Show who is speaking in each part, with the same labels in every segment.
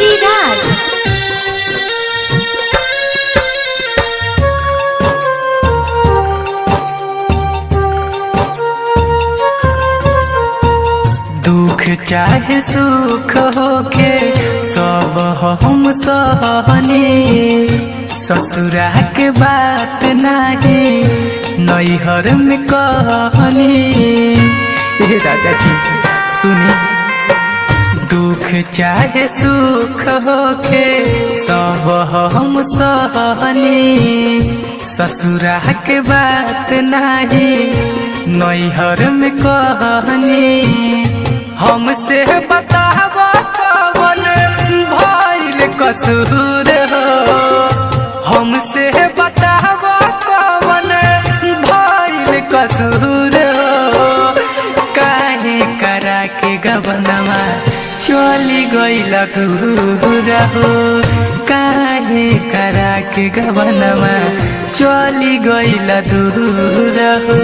Speaker 1: ऋषि राज।
Speaker 2: दुख चाहे सुख होके सब हम सहनी, ससुरा के बात नहीं नैहर में कहनी। राजा जी सुनी, दुख चाहे सुख होके सब हम सहनी, ससुरा के बात नहीं नैहर में कहनी। हमसे बताब कौन भइल कसूर हो, हमसे बताब कौन भइल कसूर हो। काहे करा के गबनमा चली गइल दूर हो, काहे करा के गबनमा चली गइल दूर हो।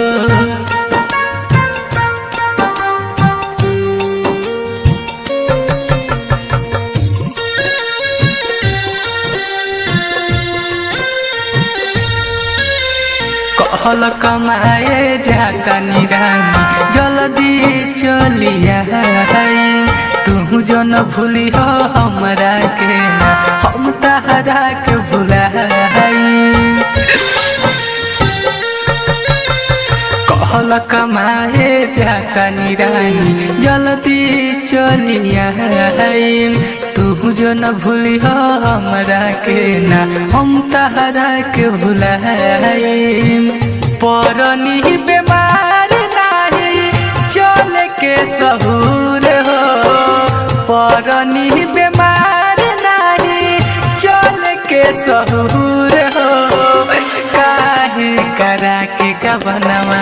Speaker 2: कहल कमाए जातानी रानी जल्दी चलिया, तू जो न भूली हो हमरा के ना हम तहरा के भुलाई। कहल कमाए जातानी रानी जल्दी चलिया, तू जो न भूली हो हमरा के ना हम तहरा के भुलाई। परनी बीमार नहीं चल के सहूर हो, परनी बीमार नहीं चल के सहूर हो। काहे करा के गबनमा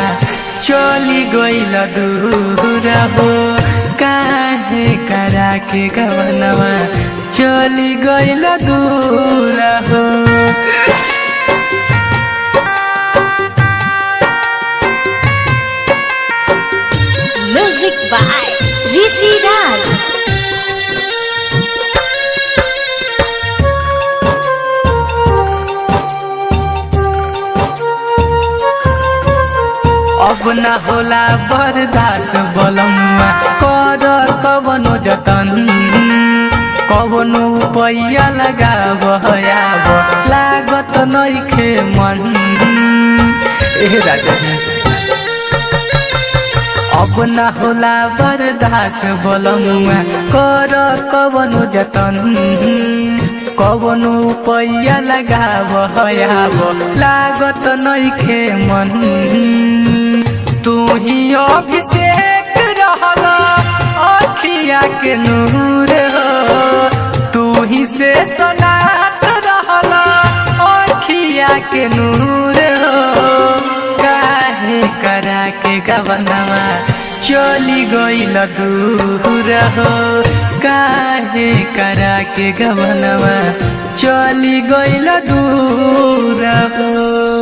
Speaker 2: चली गइल दूर हो, काहे करा के गबनमा चली गइल दूर हो।
Speaker 1: म्यूजिक बाय ऋषि राज।
Speaker 2: अब न होला बर्दाश्त बलमुआ कर कवनो जतन, कवनो पैया लगाब हयाब लागत नइखे मन। राजा अब न होला बर्दाश्त बलमुआ कर कवनो जतन, कवनो पैया लगाब हयाब लागत नइखे मन। तू ही अभिषेक रहला अखिया के नूर हो, तू ही से सलात रहला अखिया के नूर हो। काहे करा के गबनमा चली गइल दूर हो, काहे करा के गबनमा चली गइल दूर हो।